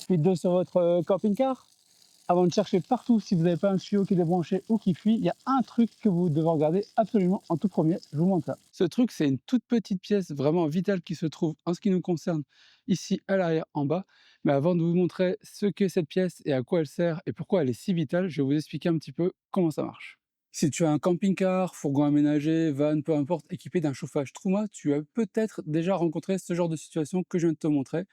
fuite d'eau sur votre camping-car. Avant de chercher partout si vous n'avez pas un tuyau qui est débranché ou qui fuit, il y a un truc que vous devez regarder absolument en tout premier. Je vous montre ça. Ce truc, c'est une toute petite pièce vraiment vitale qui se trouve en ce qui nous concerne ici à l'arrière en bas. Mais avant de vous montrer ce qu'est cette pièce et à quoi elle sert et pourquoi elle est si vitale, je vais vous expliquer un petit peu comment ça marche. Si tu as un camping-car, fourgon aménagé, van, peu importe, équipé d'un chauffage Truma, tu as peut-être déjà rencontré ce genre de situation que je viens de te montrer,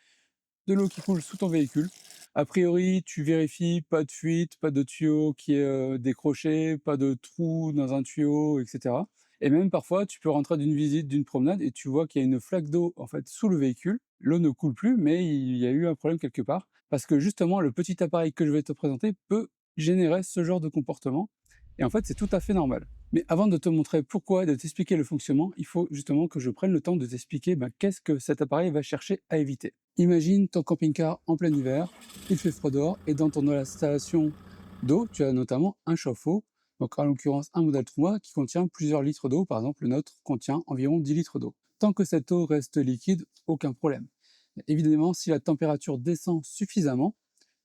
de l'eau qui coule sous ton véhicule. A priori, tu vérifies, pas de fuite, pas de tuyau qui est décroché, pas de trou dans un tuyau, etc. Et même parfois, tu peux rentrer d'une visite, d'une promenade, et tu vois qu'il y a une flaque d'eau en fait sous le véhicule. L'eau ne coule plus, mais il y a eu un problème quelque part. Parce que justement, le petit appareil que je vais te présenter peut générer ce genre de comportement. Et en fait, c'est tout à fait normal. Mais avant de te montrer pourquoi et de t'expliquer le fonctionnement, il faut justement que je prenne le temps de t'expliquer qu'est-ce que cet appareil va chercher à éviter. Imagine ton camping-car en plein hiver, il fait froid dehors et dans ton installation d'eau, tu as notamment un chauffe-eau, donc en l'occurrence un modèle Truma qui contient plusieurs litres d'eau, par exemple le nôtre contient environ 10 litres d'eau. Tant que cette eau reste liquide, aucun problème. Évidemment, si la température descend suffisamment,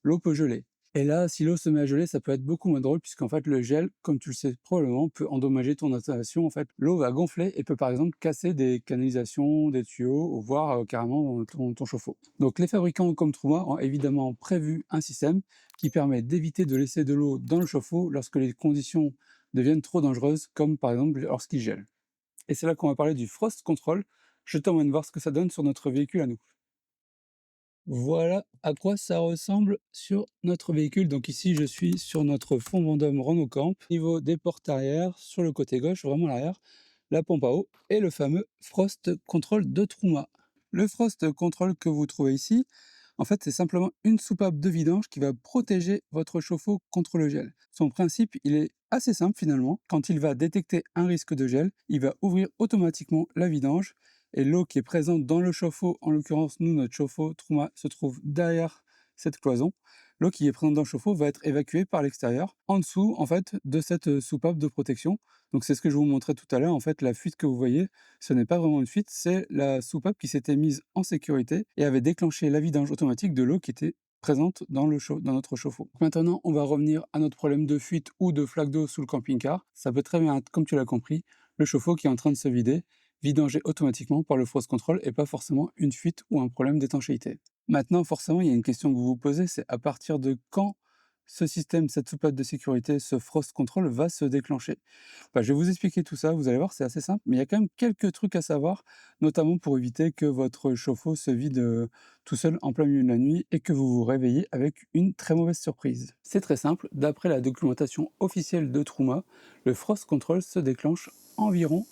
l'eau peut geler. Et là, si l'eau se met à geler, ça peut être beaucoup moins drôle puisqu'en fait le gel, comme tu le sais probablement, peut endommager ton installation. En fait, l'eau va gonfler et peut par exemple casser des canalisations, des tuyaux, ou voire carrément ton chauffe-eau. Donc les fabricants comme Truma ont évidemment prévu un système qui permet d'éviter de laisser de l'eau dans le chauffe-eau lorsque les conditions deviennent trop dangereuses, comme par exemple lorsqu'il gèle. Et c'est là qu'on va parler du frost control. Je t'emmène voir ce que ça donne sur notre véhicule à nous. Voilà à quoi ça ressemble sur notre véhicule. Donc ici, je suis sur notre fond Vendôme Renault Camp. Au niveau des portes arrière, sur le côté gauche, vraiment l'arrière, la pompe à eau et le fameux Frost Control de Truma. Le Frost Control que vous trouvez ici, en fait, c'est simplement une soupape de vidange qui va protéger votre chauffe-eau contre le gel. Son principe, il est assez simple finalement. Quand il va détecter un risque de gel, il va ouvrir automatiquement la vidange et l'eau qui est présente dans le chauffe-eau, en l'occurrence, nous, notre chauffe-eau Truma se trouve derrière cette cloison. L'eau qui est présente dans le chauffe-eau va être évacuée par l'extérieur, en dessous, en fait, de cette soupape de protection. Donc, c'est ce que je vous montrais tout à l'heure. En fait, la fuite que vous voyez, ce n'est pas vraiment une fuite, c'est la soupape qui s'était mise en sécurité et avait déclenché la vidange automatique de l'eau qui était présente dans notre chauffe-eau. Maintenant, on va revenir à notre problème de fuite ou de flaque d'eau sous le camping-car. Ça peut très bien être, comme tu l'as compris, le chauffe-eau qui est en train de se vider, vidangé automatiquement par le frost control et pas forcément une fuite ou un problème d'étanchéité. Maintenant, forcément, il y a une question que vous vous posez, c'est à partir de quand ce système, cette soupape de sécurité, ce frost control va se déclencher. Je vais vous expliquer tout ça, vous allez voir, c'est assez simple, mais il y a quand même quelques trucs à savoir, notamment pour éviter que votre chauffe-eau se vide tout seul en plein milieu de la nuit et que vous vous réveillez avec une très mauvaise surprise. C'est très simple, d'après la documentation officielle de Truma, le frost control se déclenche environ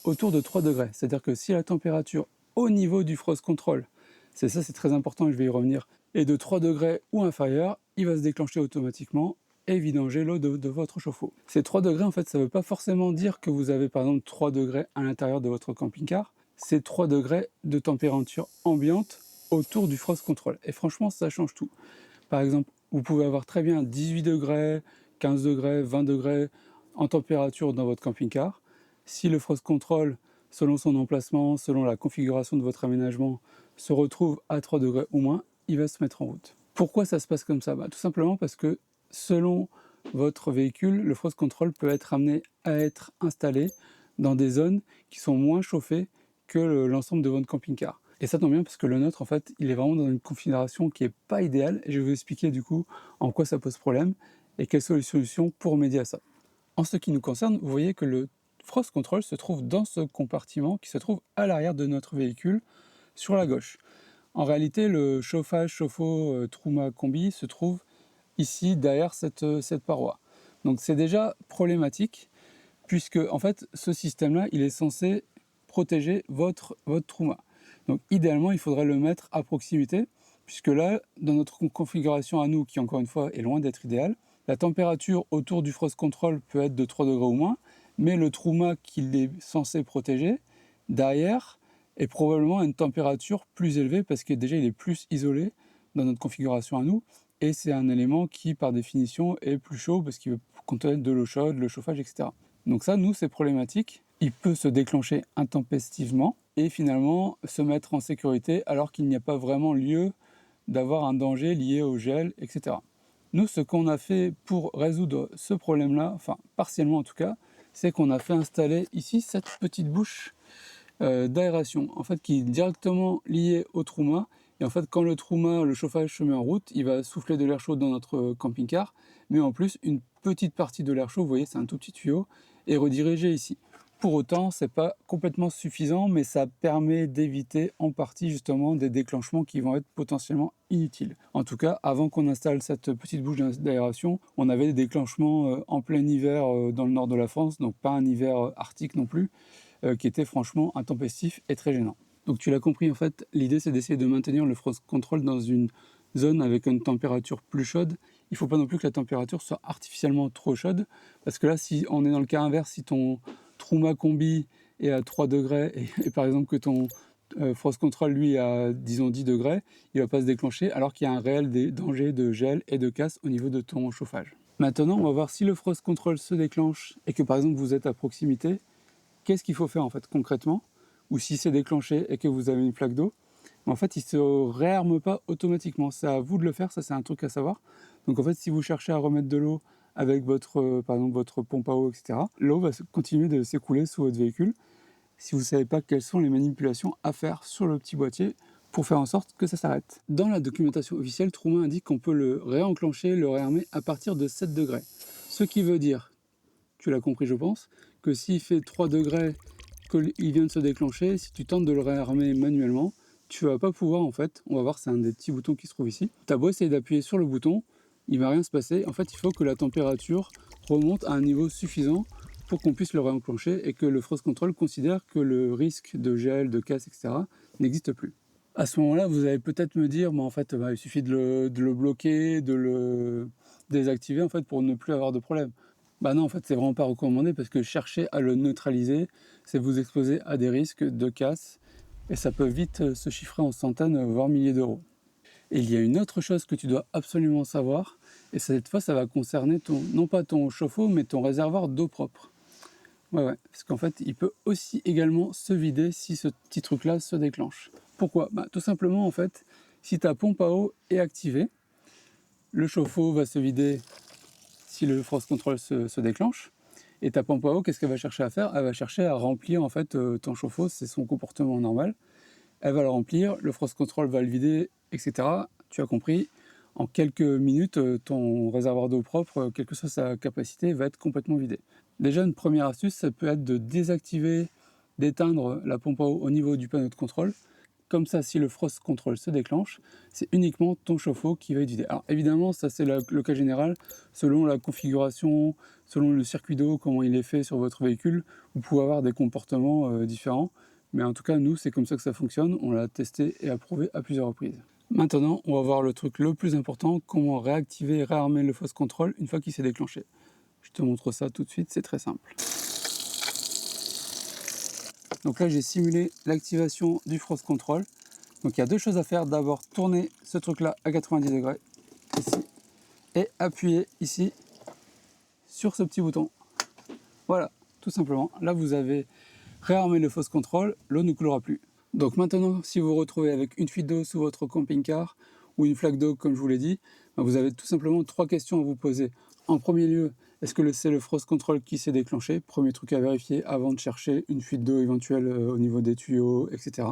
autour de 3 degrés. C'est-à-dire que si la température au niveau du frost control, c'est très important et je vais y revenir, est de 3 degrés ou inférieur, il va se déclencher automatiquement et vidanger l'eau de votre chauffe-eau. Ces 3 degrés, en fait, ça ne veut pas forcément dire que vous avez par exemple 3 degrés à l'intérieur de votre camping-car. C'est 3 degrés de température ambiante autour du frost control. Et franchement, ça change tout. Par exemple, vous pouvez avoir très bien 18 degrés, 15 degrés, 20 degrés en température dans votre camping-car. Si le frost control, selon son emplacement, selon la configuration de votre aménagement, se retrouve à 3 degrés ou moins, il va se mettre en route. Pourquoi ça se passe comme ça? Tout simplement parce que selon votre véhicule, le frost control peut être amené à être installé dans des zones qui sont moins chauffées que l'ensemble de votre camping-car. Et ça tombe bien parce que le nôtre, en fait, il est vraiment dans une configuration qui n'est pas idéale. Et je vais vous expliquer du coup en quoi ça pose problème et quelles sont les solutions pour remédier à ça. En ce qui nous concerne, vous voyez que le frost control se trouve dans ce compartiment qui se trouve à l'arrière de notre véhicule, sur la gauche. En réalité, le chauffage chauffe-eau Truma Combi se trouve ici, derrière cette paroi. Donc c'est déjà problématique, puisque en fait, ce système-là, il est censé protéger votre Truma. Donc idéalement, il faudrait le mettre à proximité, puisque là, dans notre configuration à nous, qui encore une fois est loin d'être idéale, la température autour du frost control peut être de 3 degrés ou moins, mais le Truma qu'il est censé protéger, derrière, est probablement à une température plus élevée, parce que déjà il est plus isolé dans notre configuration à nous, et c'est un élément qui, par définition, est plus chaud, parce qu'il veut contenir de l'eau chaude, le chauffage, etc. Donc ça, nous, c'est problématique. Il peut se déclencher intempestivement et finalement se mettre en sécurité alors qu'il n'y a pas vraiment lieu d'avoir un danger lié au gel, etc. Nous, ce qu'on a fait pour résoudre ce problème-là, enfin partiellement en tout cas, c'est qu'on a fait installer ici cette petite bouche d'aération, en fait, qui est directement liée au trou-mât. Et en fait, quand le trou-mât, le chauffage se met en route, il va souffler de l'air chaud dans notre camping-car, mais en plus, une petite partie de l'air chaud, vous voyez, c'est un tout petit tuyau, est redirigé ici. Pour autant, c'est pas complètement suffisant, mais ça permet d'éviter en partie justement des déclenchements qui vont être potentiellement inutiles. En tout cas, avant qu'on installe cette petite bouche d'aération, on avait des déclenchements en plein hiver dans le nord de la France, donc pas un hiver arctique non plus, qui était franchement intempestif et très gênant. Donc tu l'as compris, en fait, l'idée c'est d'essayer de maintenir le frost control dans une zone avec une température plus chaude. Il ne faut pas non plus que la température soit artificiellement trop chaude, parce que là, si on est dans le cas inverse, si ton Truma combi est à 3 degrés et par exemple que ton frost control lui à disons 10 degrés, il ne va pas se déclencher alors qu'il y a un réel danger de gel et de casse au niveau de ton chauffage. Maintenant, on va voir si le frost control se déclenche et que par exemple vous êtes à proximité, qu'est-ce qu'il faut faire en fait concrètement, ou si c'est déclenché et que vous avez une flaque d'eau. En fait, il ne se réarme pas automatiquement, c'est à vous de le faire, ça c'est un truc à savoir. Donc en fait, si vous cherchez à remettre de l'eau avec votre, par exemple votre pompe à eau, etc., l'eau va continuer de s'écouler sous votre véhicule si vous ne savez pas quelles sont les manipulations à faire sur le petit boîtier pour faire en sorte que ça s'arrête. Dans la documentation officielle, Truma indique qu'on peut le réenclencher, le réarmer à partir de 7 degrés. Ce qui veut dire, tu l'as compris je pense, que s'il fait 3 degrés qu'il vient de se déclencher, si tu tentes de le réarmer manuellement, tu vas pas pouvoir en fait, on va voir c'est un des petits boutons qui se trouve ici, tu as beau essayer d'appuyer sur le bouton, il va rien se passer, en fait il faut que la température remonte à un niveau suffisant pour qu'on puisse le réenclencher et que le frost control considère que le risque de gel, de casse, etc. n'existe plus. À ce moment-là, vous allez peut-être me dire, en fait, il suffit de le bloquer, de le désactiver en fait pour ne plus avoir de problème. Bah non, en fait, c'est vraiment pas recommandé parce que chercher à le neutraliser, c'est vous exposer à des risques de casse et ça peut vite se chiffrer en centaines, voire milliers d'euros. Et il y a une autre chose que tu dois absolument savoir, et cette fois, ça va concerner non pas ton chauffe-eau, mais ton réservoir d'eau propre. Ouais, parce qu'en fait, il peut aussi également se vider si ce petit truc-là se déclenche. Pourquoi? Tout simplement, en fait, si ta pompe à eau est activée, le chauffe-eau va se vider si le frost control se déclenche. Et ta pompe à eau, qu'est-ce qu'elle va chercher à faire? Elle va chercher à remplir en fait ton chauffe-eau, c'est son comportement normal. Elle va le remplir, le frost control va le vider, etc. Tu as compris, en quelques minutes, ton réservoir d'eau propre, quelle que soit sa capacité, va être complètement vidé. Déjà, une première astuce, ça peut être de désactiver, d'éteindre la pompe à eau au niveau du panneau de contrôle. Comme ça, si le frost control se déclenche, c'est uniquement ton chauffe-eau qui va être vidé. Alors évidemment, ça c'est le cas général, selon la configuration, selon le circuit d'eau, comment il est fait sur votre véhicule, vous pouvez avoir des comportements différents. Mais en tout cas, nous, c'est comme ça que ça fonctionne, on l'a testé et approuvé à plusieurs reprises. Maintenant, on va voir le truc le plus important, comment réactiver et réarmer le frost control une fois qu'il s'est déclenché. Je te montre ça tout de suite, c'est très simple. Donc là, j'ai simulé l'activation du frost control. Donc il y a deux choses à faire. D'abord, tourner ce truc-là à 90 degrés, ici, et appuyer ici sur ce petit bouton. Voilà, tout simplement. Là, vous avez réarmé le frost control, l'eau ne coulera plus. Donc maintenant, si vous vous retrouvez avec une fuite d'eau sous votre camping-car ou une flaque d'eau, comme je vous l'ai dit, vous avez tout simplement trois questions à vous poser. En premier lieu, est-ce que c'est le frost control qui s'est déclenché? Premier truc à vérifier avant de chercher une fuite d'eau éventuelle au niveau des tuyaux, etc.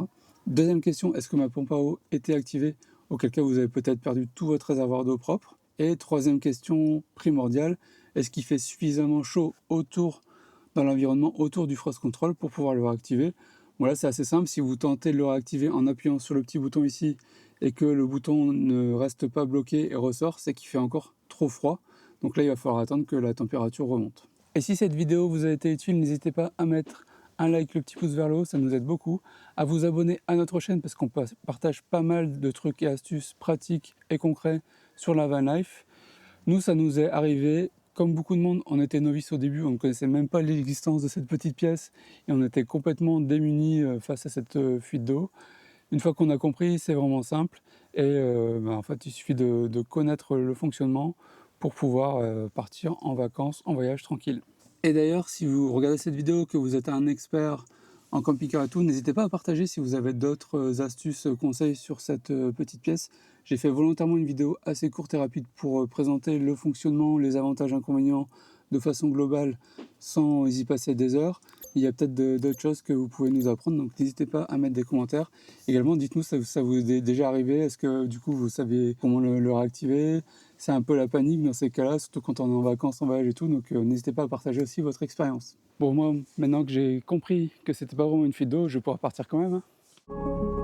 Deuxième question, est-ce que ma pompe à eau était activée? Auquel cas, vous avez peut-être perdu tout votre réservoir d'eau propre. Et troisième question primordiale, est-ce qu'il fait suffisamment chaud dans l'environnement autour du frost control pour pouvoir le réactiver? Voilà, c'est assez simple. Si vous tentez de le réactiver en appuyant sur le petit bouton ici et que le bouton ne reste pas bloqué et ressort, c'est qu'il fait encore trop froid. Donc là, il va falloir attendre que la température remonte. Et si cette vidéo vous a été utile, n'hésitez pas à mettre un like, le petit pouce vers le haut, ça nous aide beaucoup. À vous abonner à notre chaîne parce qu'on partage pas mal de trucs et astuces pratiques et concrets sur la van life. Nous, ça nous est arrivé, comme beaucoup de monde, on était novices au début, on ne connaissait même pas l'existence de cette petite pièce et on était complètement démunis face à cette fuite d'eau. Une fois qu'on a compris, c'est vraiment simple et en fait, il suffit de connaître le fonctionnement pour pouvoir partir en vacances, en voyage tranquille. Et d'ailleurs, si vous regardez cette vidéo, que vous êtes un expert en camping-car et tout. N'hésitez pas à partager si vous avez d'autres astuces, conseils sur cette petite pièce. J'ai fait volontairement une vidéo assez courte et rapide pour présenter le fonctionnement, les avantages, inconvénients de façon globale sans y passer des heures. Il y a peut-être d'autres choses que vous pouvez nous apprendre, donc n'hésitez pas à mettre des commentaires. Également, dites-nous ça vous est déjà arrivé, est-ce que du coup vous savez comment le réactiver? C'est un peu la panique dans ces cas-là, surtout quand on est en vacances, en voyage et tout, donc n'hésitez pas à partager aussi votre expérience. Bon, moi, maintenant que j'ai compris que c'était pas vraiment une fuite d'eau, je vais pouvoir partir quand même, hein.